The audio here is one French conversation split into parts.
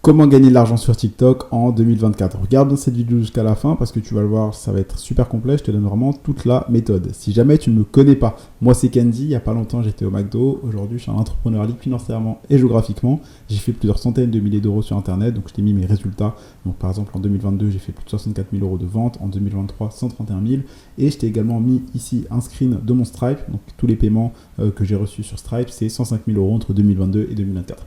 Comment gagner de l'argent sur TikTok en 2024? Regarde bien cette vidéo jusqu'à la fin parce que tu vas le voir, ça va être super complet. Je te donne vraiment toute la méthode. Si jamais tu ne me connais pas, moi c'est Candy. Il n'y a pas longtemps, j'étais au McDo. Aujourd'hui, je suis un entrepreneur libre financièrement et géographiquement. J'ai fait plusieurs centaines de milliers d'euros sur Internet. Donc, je t'ai mis mes résultats. Donc, par exemple, en 2022, j'ai fait plus de 64 000 euros de vente. En 2023, 131 000. Et je t'ai également mis ici un screen de mon Stripe. Donc, tous les paiements que j'ai reçus sur Stripe, c'est 105 000 euros entre 2022 et 2024.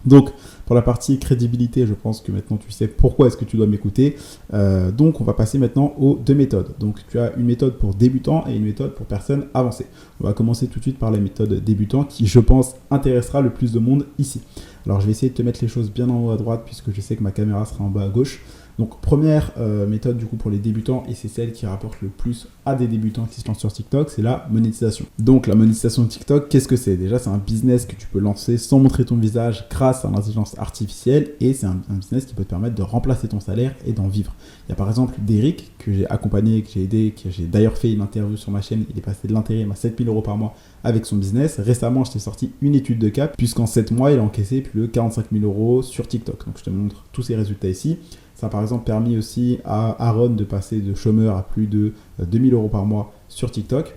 Donc, pour la partie crédibilité, je pense que maintenant tu sais pourquoi est-ce que tu dois m'écouter. Donc, on va passer maintenant aux deux méthodes. Donc, tu as une méthode pour débutants et une méthode pour personnes avancées. On va commencer tout de suite par la méthode débutant qui, je pense, intéressera le plus de monde ici. Alors, je vais essayer de te mettre les choses bien en haut à droite puisque je sais que ma caméra sera en bas à gauche. Donc, première méthode du coup pour les débutants, et c'est celle qui rapporte le plus à des débutants qui se lancent sur TikTok, c'est la monétisation. Donc, la monétisation de TikTok, qu'est-ce que c'est? Déjà, c'est un business que tu peux lancer sans montrer ton visage grâce à l'intelligence artificielle, et c'est un business qui peut te permettre de remplacer ton salaire et d'en vivre. Il y a par exemple Derrick, que j'ai accompagné, que j'ai aidé, que j'ai d'ailleurs fait une interview sur ma chaîne. Il est passé de l'intérim à 7 000 euros par mois avec son business. Récemment, je t'ai sorti une étude de cas, puisqu'en 7 mois, il a encaissé plus de 45 000 euros sur TikTok. Donc, je te montre tous ces résultats ici. Ça a par exemple permis aussi à Aaron de passer de chômeur à plus de 2000 euros par mois sur TikTok.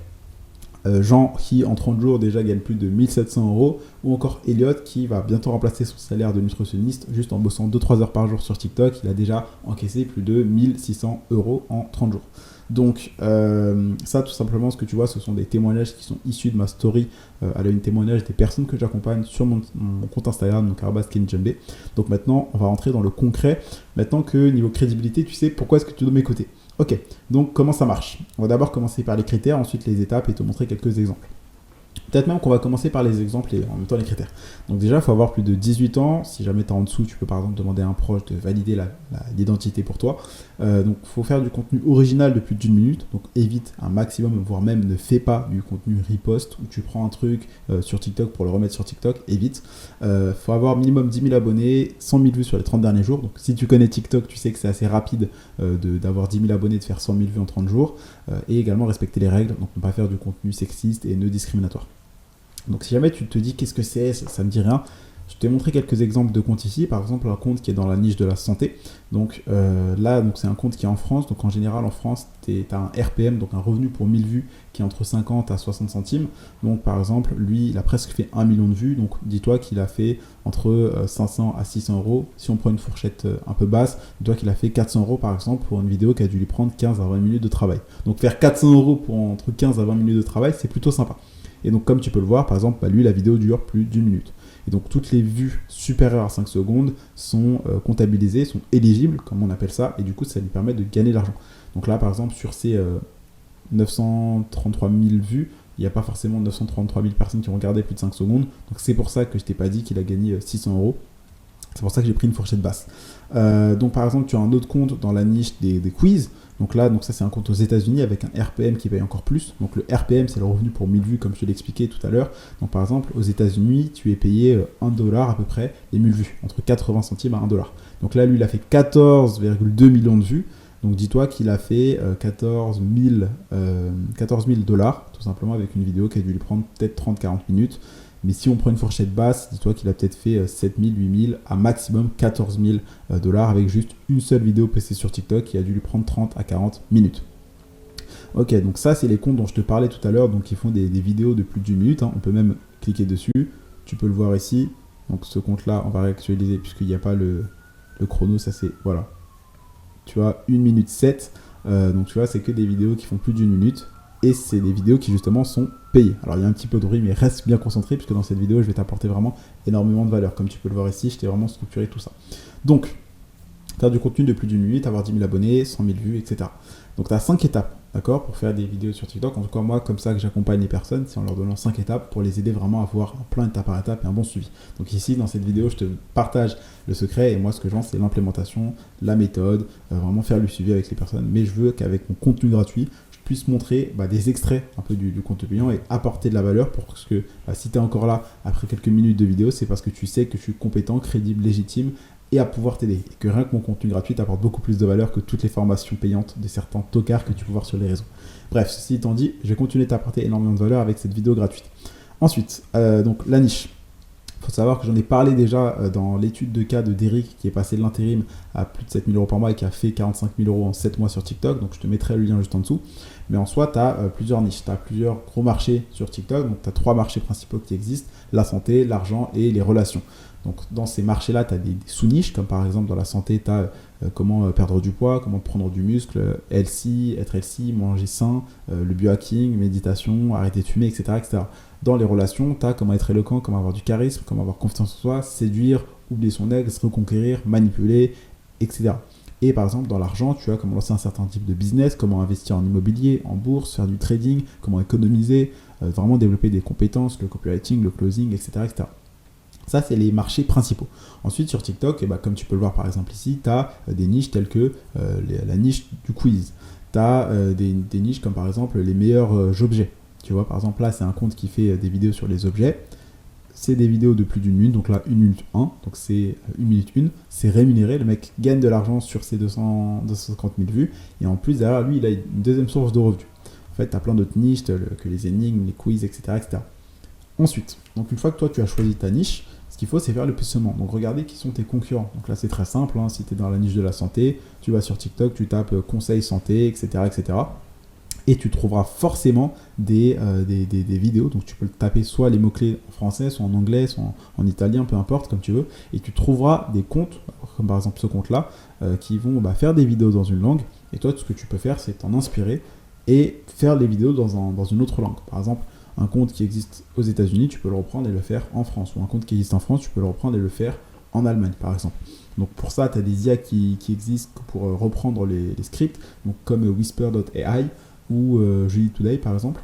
Jean qui en 30 jours déjà gagne plus de 1700 euros. Ou encore Elliot qui va bientôt remplacer son salaire de nutritionniste juste en bossant 2-3 heures par jour sur TikTok. Il a déjà encaissé plus de 1600 euros en 30 jours. Donc ça tout simplement ce que tu vois ce sont des témoignages qui sont issus de ma story à une témoignage des personnes que j'accompagne sur mon compte Instagram, donc @kenjembe. Donc maintenant on va rentrer dans le concret, maintenant que niveau crédibilité tu sais pourquoi est-ce que tu dois m'écouter. Ok, donc comment ça marche? On va d'abord commencer par les critères, ensuite les étapes et te montrer quelques exemples. Peut-être même qu'on va commencer par les exemples et en même temps les critères. Donc déjà, il faut avoir plus de 18 ans. Si jamais tu es en dessous, tu peux par exemple demander à un proche de valider l'identité pour toi. Donc il faut faire du contenu original de plus d'une minute. Donc évite un maximum, voire même ne fais pas du contenu repost où tu prends un truc sur TikTok pour le remettre sur TikTok. Évite. Il faut avoir minimum 10 000 abonnés, 100 000 vues sur les 30 derniers jours. Donc si tu connais TikTok, tu sais que c'est assez rapide d'avoir 10 000 abonnés, de faire 100 000 vues en 30 jours. Et également respecter les règles. Donc ne pas faire du contenu sexiste et ne discriminatoire. Donc si jamais tu te dis qu'est-ce que c'est, ça me dit rien, je t'ai montré quelques exemples de comptes ici, par exemple un compte qui est dans la niche de la santé. Donc là, c'est un compte qui est en France, donc en général en France, tu as un RPM, donc un revenu pour 1000 vues qui est entre 50 à 60 centimes. Donc par exemple, lui, il a presque fait 1 million de vues, donc dis-toi qu'il a fait entre 500 à 600 euros. Si on prend une fourchette un peu basse, dis-toi qu'il a fait 400 euros par exemple pour une vidéo qui a dû lui prendre 15 à 20 minutes de travail. Donc faire 400 euros pour entre 15 à 20 minutes de travail, c'est plutôt sympa. Et donc comme tu peux le voir, par exemple, lui, la vidéo dure plus d'une minute. Et donc toutes les vues supérieures à 5 secondes sont comptabilisées, sont éligibles, comme on appelle ça, et du coup ça lui permet de gagner de l'argent. Donc là, par exemple, sur ces 933 000 vues, il n'y a pas forcément 933 000 personnes qui ont regardé plus de 5 secondes. Donc c'est pour ça que je t'ai pas dit qu'il a gagné 600 euros. C'est pour ça que j'ai pris une fourchette basse. Donc par exemple, tu as un autre compte dans la niche des quiz. Donc là, ça c'est un compte aux États-Unis avec un RPM qui paye encore plus. Donc le RPM, c'est le revenu pour 1000 vues, comme je te l'expliquais tout à l'heure. Donc par exemple, aux États-Unis, tu es payé $1 à peu près les 1000 vues, entre 80 centimes à $1. Donc là, lui, il a fait 14,2 millions de vues. Donc dis-toi qu'il a fait 14 000 $, tout simplement, avec une vidéo qui a dû lui prendre peut-être 30-40 minutes. Mais si on prend une fourchette basse, dis-toi qu'il a peut-être fait 7 000, 8 000, à maximum 14 000 $ avec juste une seule vidéo postée sur TikTok qui a dû lui prendre 30 à 40 minutes. Ok, donc ça, c'est les comptes dont je te parlais tout à l'heure, donc ils font des vidéos de plus d'une minute. On peut même cliquer dessus. Tu peux le voir ici. Donc ce compte-là, on va réactualiser puisqu'il n'y a pas le chrono. Ça, c'est, voilà. Tu vois, 1 minute 7. Donc tu vois, c'est que des vidéos qui font plus d'une minute. Et c'est des vidéos qui justement sont payées. Alors il y a un petit peu de bruit, mais reste bien concentré puisque dans cette vidéo je vais t'apporter vraiment énormément de valeur. Comme tu peux le voir ici, je t'ai vraiment structuré tout ça. Donc, faire du contenu de plus d'une minute, avoir 10 000 abonnés, 100 000 vues, etc. Donc tu as 5 étapes, d'accord, pour faire des vidéos sur TikTok. En tout cas, moi, comme ça que j'accompagne les personnes, c'est en leur donnant 5 étapes pour les aider vraiment à avoir un plan étape par étape et un bon suivi. Donc ici, dans cette vidéo, je te partage le secret et moi, ce que je vends, c'est l'implémentation, la méthode, vraiment faire le suivi avec les personnes. Mais je veux qu'avec mon contenu gratuit, puisse montrer des extraits un peu du contenu payant et apporter de la valeur pour que si tu es encore là après quelques minutes de vidéo, c'est parce que tu sais que je suis compétent, crédible, légitime et à pouvoir t'aider. Et que rien que mon contenu gratuit t'apporte beaucoup plus de valeur que toutes les formations payantes de certains tocards que tu peux voir sur les réseaux. Bref, ceci étant dit, je vais continuer de t'apporter énormément de valeur avec cette vidéo gratuite. Ensuite, donc la niche. Il faut savoir que j'en ai parlé déjà dans l'étude de cas de Derrick qui est passé de l'intérim à plus de 7 000 euros par mois et qui a fait 45 000 euros en 7 mois sur TikTok. Donc je te mettrai le lien juste en dessous. Mais en soi, tu as plusieurs niches, tu as plusieurs gros marchés sur TikTok. Donc tu as 3 marchés principaux qui existent, la santé, l'argent et les relations. Donc dans ces marchés-là, tu as des sous-niches, comme par exemple dans la santé, tu as comment perdre du poids, comment prendre du muscle, healthy, être healthy, manger sain, le biohacking, méditation, arrêter de fumer, etc. etc. Dans les relations, tu as comment être éloquent, comment avoir du charisme, comment avoir confiance en soi, séduire, oublier son ex, reconquérir, manipuler, etc. Et par exemple, dans l'argent, tu as comment lancer un certain type de business, comment investir en immobilier, en bourse, faire du trading, comment économiser, vraiment développer des compétences, le copywriting, le closing, etc. etc. Ça, c'est les marchés principaux. Ensuite, sur TikTok, comme tu peux le voir par exemple ici, tu as des niches telles que la niche du quiz. Tu as des niches comme par exemple les meilleurs objets. Tu vois, par exemple, là, c'est un compte qui fait des vidéos sur les objets. C'est des vidéos de plus d'une minute, donc là, 1 minute 1, donc c'est 1 minute 1. C'est rémunéré, le mec gagne de l'argent sur ses 250 000 vues. Et en plus, derrière lui, il a une deuxième source de revenus. En fait, tu as plein d'autres niches, que les énigmes, les quiz, etc., etc. Ensuite, donc une fois que toi, tu as choisi ta niche, ce qu'il faut, c'est faire le positionnement. Donc, regardez qui sont tes concurrents. Donc là, c'est très simple. Si tu es dans la niche de la santé, tu vas sur TikTok, tu tapes conseil santé, etc., etc. Et tu trouveras forcément des vidéos. Donc, tu peux taper soit les mots-clés en français, soit en anglais, soit en italien, peu importe, comme tu veux. Et tu trouveras des comptes, comme par exemple ce compte-là, qui vont faire des vidéos dans une langue. Et toi, ce que tu peux faire, c'est t'en inspirer et faire les vidéos dans une autre langue. Par exemple, un compte qui existe aux États-Unis, tu peux le reprendre et le faire en France. Ou un compte qui existe en France, tu peux le reprendre et le faire en Allemagne, par exemple. Donc pour ça, tu as des IA qui existent pour reprendre les scripts, donc comme Whisper.ai ou Julie Today, par exemple,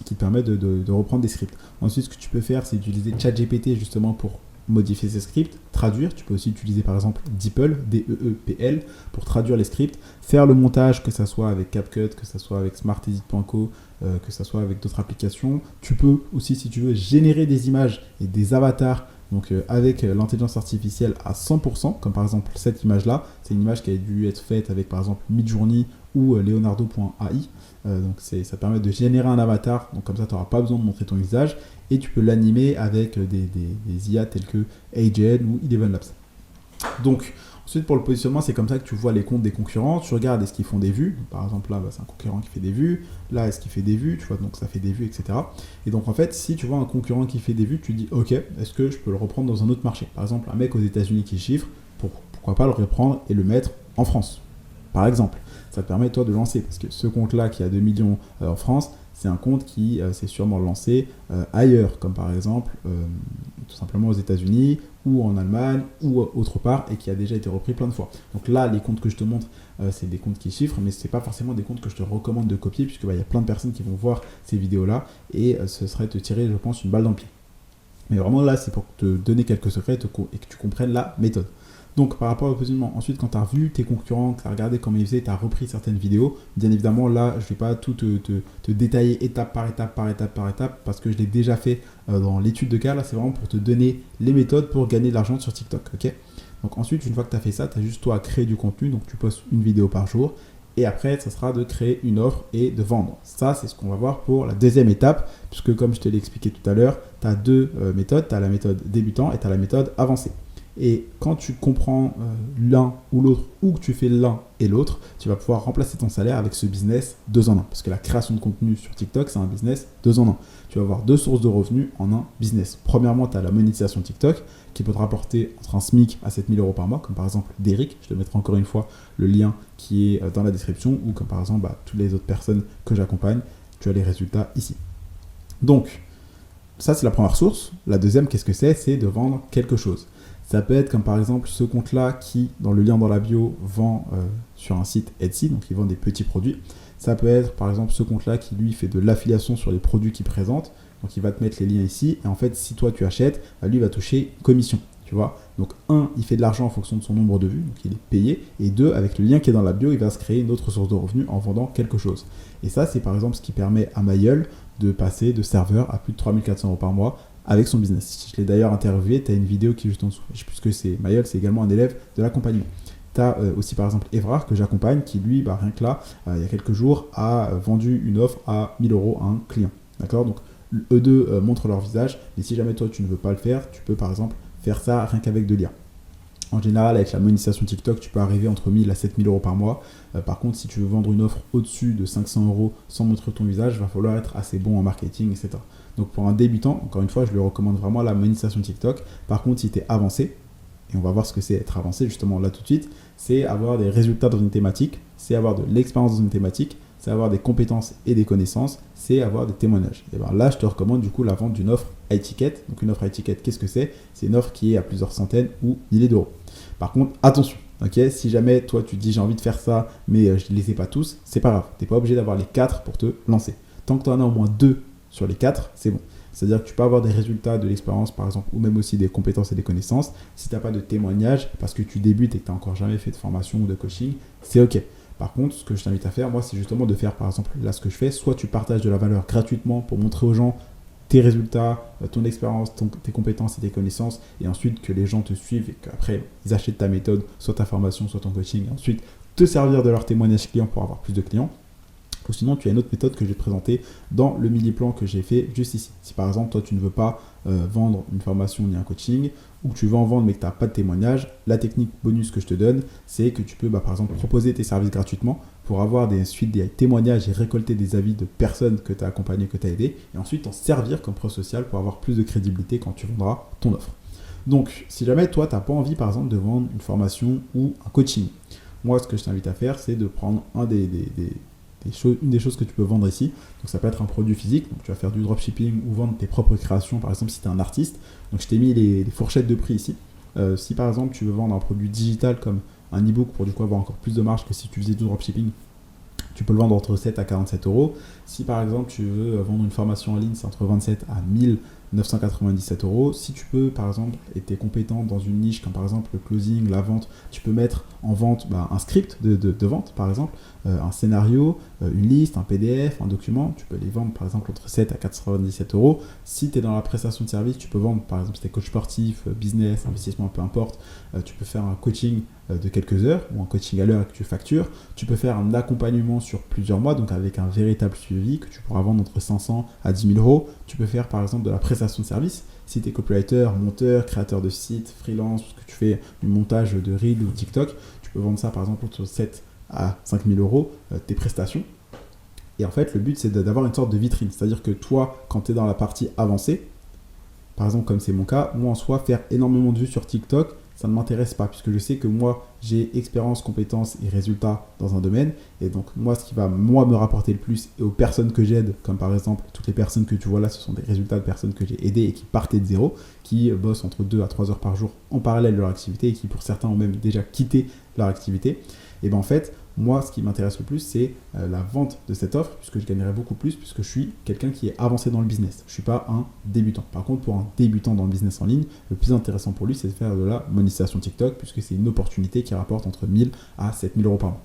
qui te permettent de reprendre des scripts. Ensuite, ce que tu peux faire, c'est utiliser ChatGPT justement pour modifier ces scripts, traduire. Tu peux aussi utiliser par exemple DeepL, D-E-E-P-L, pour traduire les scripts, faire le montage, que ce soit avec CapCut, que ce soit avec SmartEdit.co, que ce soit avec d'autres applications. Tu peux aussi, si tu veux, générer des images et des avatars donc avec l'intelligence artificielle à 100%, comme par exemple cette image-là. C'est une image qui a dû être faite avec par exemple Midjourney ou Leonardo.ai. Donc ça permet de générer un avatar, donc comme ça tu n'auras pas besoin de montrer ton visage, et tu peux l'animer avec des IA tels que AGN ou Eleven Labs. Donc ensuite pour le positionnement, c'est comme ça que tu vois les comptes des concurrents, tu regardes est-ce qu'ils font des vues. Donc, par exemple là c'est un concurrent qui fait des vues, là est-ce qu'il fait des vues, tu vois, donc ça fait des vues, etc. Et donc en fait si tu vois un concurrent qui fait des vues, tu dis ok, est-ce que je peux le reprendre dans un autre marché. Par exemple un mec aux États-Unis qui chiffre, pourquoi pas le reprendre et le mettre en France, par exemple. Ça te permet toi de lancer, parce que ce compte-là qui a 2 millions en France, c'est un compte qui s'est sûrement lancé ailleurs, comme par exemple tout simplement aux États-Unis ou en Allemagne ou autre part, et qui a déjà été repris plein de fois. Donc là, les comptes que je te montre, c'est des comptes qui chiffrent, mais ce n'est pas forcément des comptes que je te recommande de copier, puisque y a plein de personnes qui vont voir ces vidéos-là, et ce serait te tirer, je pense, une balle dans le pied. Mais vraiment là, c'est pour te donner quelques secrets et que tu comprennes la méthode. Donc par rapport au positionnement, ensuite quand tu as vu tes concurrents, que tu as regardé comment ils faisaient, tu as repris certaines vidéos, bien évidemment là je ne vais pas tout te détailler étape par étape parce que je l'ai déjà fait dans l'étude de cas. Là c'est vraiment pour te donner les méthodes pour gagner de l'argent sur TikTok. Okay, donc ensuite une fois que tu as fait ça, tu as juste toi à créer du contenu, donc tu postes une vidéo par jour. Et après, ça sera de créer une offre et de vendre. Ça, c'est ce qu'on va voir pour la deuxième étape, puisque comme je te l'ai expliqué tout à l'heure, tu as deux méthodes. Tu as la méthode débutant et tu as la méthode avancée. Et quand tu comprends l'un ou l'autre, ou que tu fais l'un et l'autre, tu vas pouvoir remplacer ton salaire avec ce business 2 en 1. Parce que la création de contenu sur TikTok, c'est un business 2 en 1. Tu vas avoir 2 sources de revenus en un business. Premièrement, tu as la monétisation TikTok qui peut te rapporter entre un SMIC à 7 000 euros par mois, comme par exemple Derrick. Je te mettrai encore une fois le lien qui est dans la description, ou comme par exemple toutes les autres personnes que j'accompagne. Tu as les résultats ici. Donc, ça c'est la première source. La deuxième, qu'est-ce que c'est? C'est de vendre quelque chose. Ça peut être comme par exemple ce compte-là qui, dans le lien dans la bio, vend sur un site Etsy, donc il vend des petits produits. Ça peut être par exemple ce compte-là qui lui fait de l'affiliation sur les produits qu'il présente, donc il va te mettre les liens ici, et en fait si toi tu achètes, lui va toucher une commission, tu vois. Donc il fait de l'argent en fonction de son nombre de vues, donc il est payé, et 2, avec le lien qui est dans la bio, il va se créer une autre source de revenus en vendant quelque chose. Et ça c'est par exemple ce qui permet à Mayol de passer de serveur à plus de 3 400 euros par mois avec son business. Je l'ai d'ailleurs interviewé, tu as une vidéo qui est juste en dessous. Je sais plus ce que c'est. Mayol, c'est également un élève de l'accompagnement. Tu as aussi par exemple Evrard que j'accompagne qui lui, rien que là, il y a quelques jours, a vendu une offre à 1 000 euros à un client. D'accord? Donc eux deux montrent leur visage. Mais si jamais toi, tu ne veux pas le faire, tu peux par exemple faire ça rien qu'avec de l'IA. En général, avec la monétisation TikTok, tu peux arriver entre 1000 à 7000 euros par mois. Par contre, si tu veux vendre une offre au-dessus de 500 euros sans montrer ton visage, il va falloir être assez bon en marketing, etc. Donc pour un débutant, encore une fois, je lui recommande vraiment la monétisation TikTok. Par contre, si tu es avancé, et on va voir ce que c'est être avancé justement là tout de suite, c'est avoir des résultats dans une thématique, c'est avoir de l'expérience dans une thématique, c'est avoir des compétences et des connaissances, c'est avoir des témoignages. Et bien là, je te recommande du coup la vente d'une offre high ticket. Donc une offre high ticket, qu'est-ce que c'est? C'est une offre qui est à plusieurs centaines ou milliers d'euros. Par contre, attention, ok, si jamais toi tu te dis j'ai envie de faire ça, mais je ne les ai pas tous, c'est pas grave. Tu n'es pas obligé d'avoir les 4 pour te lancer. Tant que tu en as au moins 2 sur les 4, c'est bon. C'est-à-dire que tu peux avoir des résultats de l'expérience, par exemple, ou même aussi des compétences et des connaissances. Si tu n'as pas de témoignage, parce que tu débutes et que tu n'as encore jamais fait de formation ou de coaching, c'est OK. Par contre, ce que je t'invite à faire, moi, c'est justement de faire, par exemple, là, ce que je fais, soit tu partages de la valeur gratuitement pour montrer aux gens tes résultats, ton expérience, tes compétences et tes connaissances, et ensuite que les gens te suivent et qu'après, ils achètent ta méthode, soit ta formation, soit ton coaching, et ensuite te servir de leur témoignage client pour avoir plus de clients. Ou sinon, tu as une autre méthode que je vais te présenter dans le mini-plan que j'ai fait juste ici. Si par exemple, toi, tu ne veux pas vendre une formation ni un coaching, ou que tu veux en vendre mais que tu n'as pas de témoignage, la technique bonus que je te donne, c'est que tu peux par exemple proposer tes services gratuitement pour avoir des témoignages et récolter des avis de personnes que tu as accompagnées, que tu as aidées, et ensuite en servir comme preuve sociale pour avoir plus de crédibilité quand tu vendras ton offre. Donc, si jamais toi, tu n'as pas envie par exemple de vendre une formation ou un coaching, moi, ce que je t'invite à faire, c'est de prendre une des choses que tu peux vendre ici. Donc ça peut être un produit physique, donc tu vas faire du dropshipping ou vendre tes propres créations, par exemple si tu es un artiste. Donc je t'ai mis les fourchettes de prix ici. Si par exemple tu veux vendre un produit digital comme un e-book pour du coup avoir encore plus de marge que si tu faisais du dropshipping, tu peux le vendre entre 7 à 47 euros. Si par exemple tu veux vendre une formation en ligne, c'est entre 27 à 1997 euros. Si tu peux par exemple, et tu es compétent dans une niche comme par exemple le closing, la vente, tu peux mettre en vente un script de vente par exemple, un scénario, une liste, un PDF, un document. Tu peux les vendre par exemple entre 7 à 97 euros. Si tu es dans la prestation de service, tu peux vendre par exemple si tu es coach sportif, business, investissement, peu importe. Tu peux faire un coaching de quelques heures ou un coaching à l'heure et que tu factures. Tu peux faire un accompagnement sur plusieurs mois, donc avec un véritable suivi que tu pourras vendre entre 500 à 10 000 euros. Tu peux faire par exemple de la prestation de service. Si tu es copywriter, monteur, créateur de site, freelance, que tu fais du montage de Reel ou TikTok, tu peux vendre ça par exemple entre 7 à 5 000 euros, tes prestations. Et en fait, le but, c'est d'avoir une sorte de vitrine. C'est-à-dire que toi, quand tu es dans la partie avancée, par exemple, comme c'est mon cas, moi en soi, faire énormément de vues sur TikTok, ça ne m'intéresse pas, puisque je sais que moi, j'ai expérience, compétences et résultats dans un domaine. Et donc, moi, ce qui va, me rapporter le plus, et aux personnes que j'aide, comme par exemple, toutes les personnes que tu vois là, ce sont des résultats de personnes que j'ai aidées et qui partaient de zéro, qui bossent entre 2 à 3 heures par jour en parallèle de leur activité et qui, pour certains, ont même déjà quitté leur activité. Et bien, en fait, moi, ce qui m'intéresse le plus, c'est la vente de cette offre, puisque je gagnerai beaucoup plus, puisque je suis quelqu'un qui est avancé dans le business. Je ne suis pas un débutant. Par contre, pour un débutant dans le business en ligne, le plus intéressant pour lui, c'est de faire de la monétisation TikTok, puisque c'est une opportunité qui rapporte entre 1000 à 7000 euros par mois.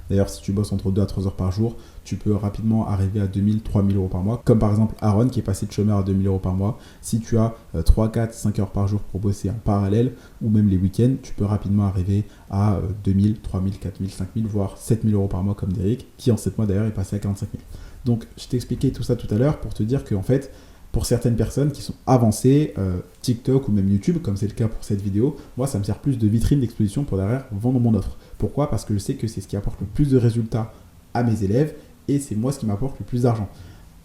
D'ailleurs, si tu bosses entre 2 à 3 heures par jour, tu peux rapidement arriver à 2000, 3000 euros par mois. Comme par exemple Aaron qui est passé de chômeur à 2000 euros par mois. Si tu as 3, 4, 5 heures par jour pour bosser en parallèle ou même les week-ends, tu peux rapidement arriver à 2000, 3000, 4000, 5000, voire 7000 euros par mois comme Derek, qui en 7 mois d'ailleurs est passé à 45 000. Donc, je t'ai expliqué tout ça tout à l'heure pour te dire qu'en fait, pour certaines personnes qui sont avancées, TikTok ou même YouTube, comme c'est le cas pour cette vidéo, moi ça me sert plus de vitrine d'exposition pour derrière vendre mon offre. Pourquoi ? Parce que je sais que c'est ce qui apporte le plus de résultats à mes élèves et c'est moi ce qui m'apporte le plus d'argent.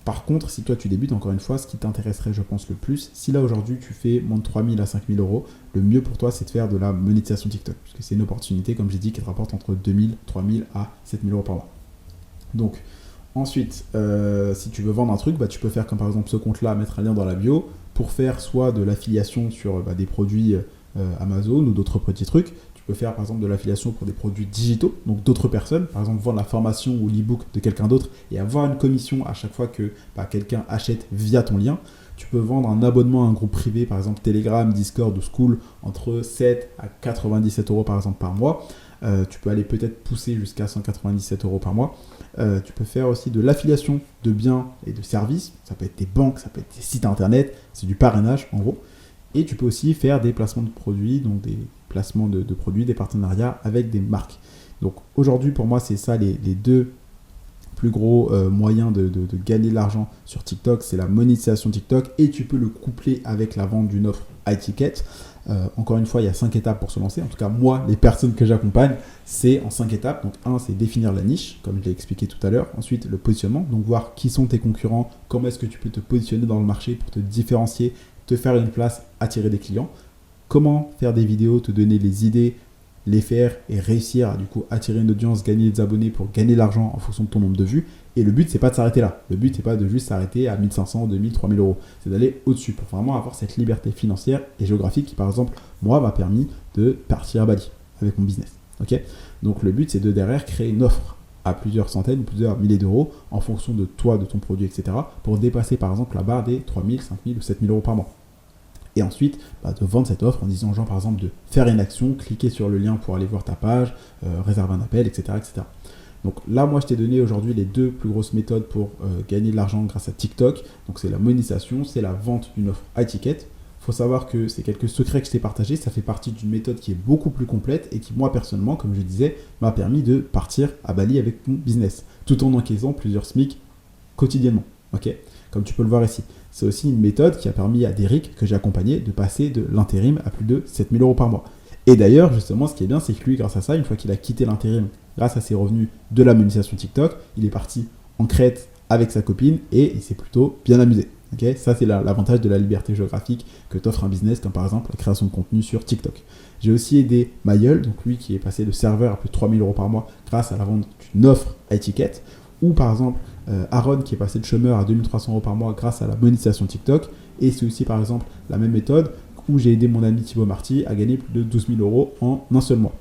Par contre, si toi tu débutes, encore une fois, ce qui t'intéresserait, je pense, le plus, si là aujourd'hui tu fais moins de 3 000 à 5 000 euros, le mieux pour toi c'est de faire de la monétisation TikTok, puisque c'est une opportunité, comme j'ai dit, qui te rapporte entre 2 000, 3 000 à 7 000 euros par mois. Donc, ensuite, si tu veux vendre un truc, tu peux faire comme par exemple ce compte-là, mettre un lien dans la bio pour faire soit de l'affiliation sur des produits Amazon ou d'autres petits trucs. Tu peux faire par exemple de l'affiliation pour des produits digitaux, donc d'autres personnes, par exemple vendre la formation ou l'e-book de quelqu'un d'autre et avoir une commission à chaque fois que quelqu'un achète via ton lien. Tu peux vendre un abonnement à un groupe privé, par exemple Telegram, Discord ou School, entre 7 à 97 euros par exemple par mois. Tu peux aller peut-être pousser jusqu'à 197 euros par mois. Tu peux faire aussi de l'affiliation de biens et de services. Ça peut être des banques, ça peut être des sites internet, c'est du parrainage en gros. Et tu peux aussi faire des placements de produits, donc des placements de produits, des partenariats avec des marques. Donc aujourd'hui pour moi c'est ça les deux plus gros moyen de gagner de l'argent sur TikTok, c'est la monétisation TikTok et tu peux le coupler avec la vente d'une offre high ticket. Encore une fois, il y a 5 étapes pour se lancer. En tout cas, moi, les personnes que j'accompagne, c'est en 5 étapes. Donc, 1, c'est définir la niche, comme je l'ai expliqué tout à l'heure. Ensuite, le positionnement, donc voir qui sont tes concurrents, comment est-ce que tu peux te positionner dans le marché pour te différencier, te faire une place, attirer des clients. Comment faire des vidéos, te donner les idées, les faire et réussir à du coup attirer une audience, gagner des abonnés pour gagner de l'argent en fonction de ton nombre de vues. Et le but, c'est pas de s'arrêter là. Le but, c'est pas de juste s'arrêter à 1500, 2000, 3000 euros. C'est d'aller au-dessus pour vraiment avoir cette liberté financière et géographique qui, par exemple, moi, m'a permis de partir à Bali avec mon business. Okay, donc, le but, c'est de derrière créer une offre à plusieurs centaines, plusieurs milliers d'euros en fonction de toi, de ton produit, etc. pour dépasser, par exemple, la barre des 3000, 5000 ou 7000 euros par mois. Et ensuite, de vendre cette offre en disant aux gens, par exemple, de faire une action, cliquer sur le lien pour aller voir ta page, réserver un appel, etc., etc. Donc là, moi, je t'ai donné aujourd'hui les 2 plus grosses méthodes pour gagner de l'argent grâce à TikTok. Donc, c'est la monétisation, c'est la vente d'une offre high ticket. Il faut savoir que c'est quelques secrets que je t'ai partagés. Ça fait partie d'une méthode qui est beaucoup plus complète et qui, moi, personnellement, comme je disais, m'a permis de partir à Bali avec mon business, tout en encaissant plusieurs SMIC quotidiennement. Okay, comme tu peux le voir ici. C'est aussi une méthode qui a permis à Derrick, que j'ai accompagné, de passer de l'intérim à plus de 7000 euros par mois. Et d'ailleurs, justement, ce qui est bien, c'est que lui, grâce à ça, une fois qu'il a quitté l'intérim, grâce à ses revenus de la monétisation TikTok, il est parti en Crète avec sa copine et il s'est plutôt bien amusé. Okay, ça, c'est l'avantage de la liberté géographique que t'offre un business, comme par exemple la création de contenu sur TikTok. J'ai aussi aidé Mayol, donc lui qui est passé de serveur à plus de 3000 euros par mois grâce à la vente d'une offre à étiquette, ou par exemple Aaron qui est passé de chômeur à 2300 euros par mois grâce à la monétisation TikTok. Et c'est aussi par exemple la même méthode où j'ai aidé mon ami Thibaut Marty à gagner plus de 12 000 euros en un seul mois.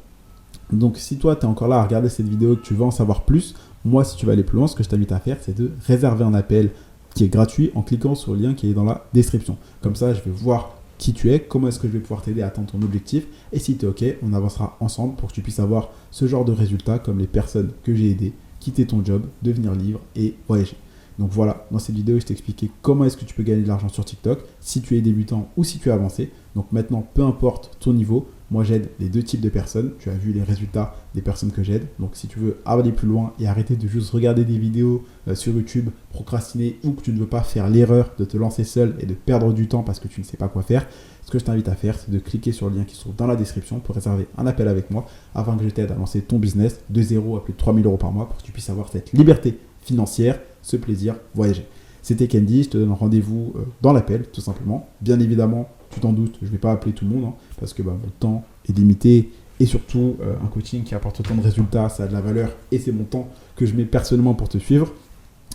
Donc si toi tu es encore là à regarder cette vidéo et que tu veux en savoir plus, moi si tu veux aller plus loin, ce que je t'invite à faire, c'est de réserver un appel qui est gratuit en cliquant sur le lien qui est dans la description. Comme ça, je vais voir qui tu es, comment est-ce que je vais pouvoir t'aider à atteindre ton objectif. Et si tu es OK, on avancera ensemble pour que tu puisses avoir ce genre de résultats comme les personnes que j'ai aidées, quitter ton job, devenir libre et voyager. Donc voilà, dans cette vidéo, je t'ai expliqué comment est-ce que tu peux gagner de l'argent sur TikTok, si tu es débutant ou si tu es avancé. Donc maintenant, peu importe ton niveau, moi j'aide les 2 types de personnes. Tu as vu les résultats des personnes que j'aide. Donc si tu veux aller plus loin et arrêter de juste regarder des vidéos sur YouTube, procrastiner ou que tu ne veux pas faire l'erreur de te lancer seul et de perdre du temps parce que tu ne sais pas quoi faire, ce que je t'invite à faire, c'est de cliquer sur le lien qui se trouve dans la description pour réserver un appel avec moi afin que je t'aide à lancer ton business de 0 à plus de 3000 euros par mois pour que tu puisses avoir cette liberté financière, ce plaisir, voyager. C'était Candy, je te donne rendez-vous dans l'appel, tout simplement. Bien évidemment, tu t'en doutes, je ne vais pas appeler tout le monde parce que mon temps est limité et surtout un coaching qui apporte autant de résultats, ça a de la valeur et c'est mon temps que je mets personnellement pour te suivre.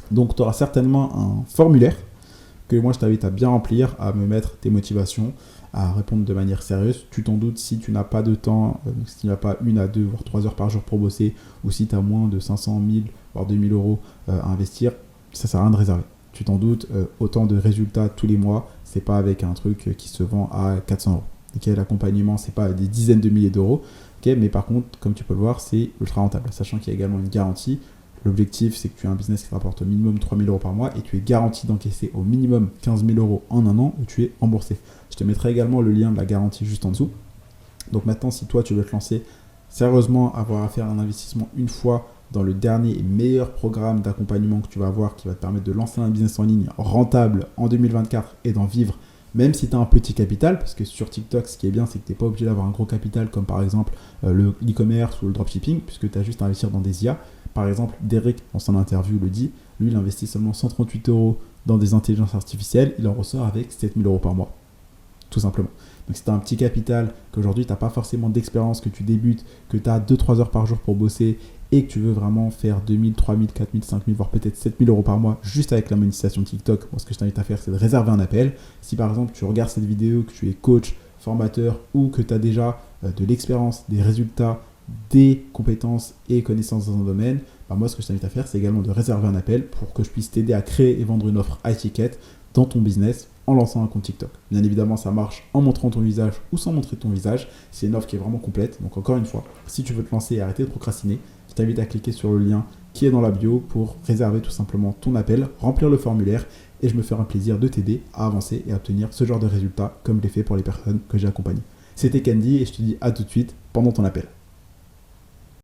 Donc tu auras certainement un formulaire que moi je t'invite à bien remplir, à me mettre tes motivations, à répondre de manière sérieuse. Tu t'en doutes, si tu n'as pas de temps, si tu n'as pas 1 à 2 voire 3 heures par jour pour bosser ou si tu as moins de 500, 1000 voire 2000 euros à investir, ça ne sert à rien de réserver. Tu t'en doutes, autant de résultats tous les mois, c'est pas avec un truc qui se vend à 400 euros. Okay, l'accompagnement, c'est pas des dizaines de milliers d'euros. Okay, mais par contre, comme tu peux le voir, c'est ultra rentable, sachant qu'il y a également une garantie. L'objectif, c'est que tu aies un business qui te rapporte au minimum 3 000 euros par mois et tu es garanti d'encaisser au minimum 15 000 euros en un an où tu es remboursé. Je te mettrai également le lien de la garantie juste en dessous. Donc maintenant, si toi, tu veux te lancer sérieusement, avoir à faire un investissement une fois dans le dernier et meilleur programme d'accompagnement que tu vas avoir qui va te permettre de lancer un business en ligne rentable en 2024 et d'en vivre, même si tu as un petit capital, parce que sur TikTok, ce qui est bien, c'est que tu n'es pas obligé d'avoir un gros capital comme par exemple l'e-commerce ou le dropshipping, puisque tu as juste à investir dans des IA. Par exemple, Derrick, dans son interview, le dit, lui, il investit seulement 138 euros dans des intelligences artificielles, il en ressort avec 7 000 euros par mois, tout simplement. Donc si tu as un petit capital, qu'aujourd'hui tu n'as pas forcément d'expérience, que tu débutes, que tu as 2-3 heures par jour pour bosser et que tu veux vraiment faire 2000, 3000, 4000, 5000, voire peut-être 7000 euros par mois juste avec la monétisation TikTok, moi ce que je t'invite à faire, c'est de réserver un appel. Si par exemple tu regardes cette vidéo, que tu es coach, formateur ou que tu as déjà de l'expérience, des résultats, des compétences et connaissances dans un domaine, moi ce que je t'invite à faire, c'est également de réserver un appel pour que je puisse t'aider à créer et vendre une offre high ticket dans ton business en lançant un compte TikTok. Bien évidemment, ça marche en montrant ton visage ou sans montrer ton visage. C'est une offre qui est vraiment complète. Donc encore une fois, si tu veux te lancer et arrêter de procrastiner, je t'invite à cliquer sur le lien qui est dans la bio pour réserver tout simplement ton appel, remplir le formulaire et je me ferai un plaisir de t'aider à avancer et à obtenir ce genre de résultats comme je l'ai fait pour les personnes que j'ai accompagnées. C'était Candy et je te dis à tout de suite pendant ton appel.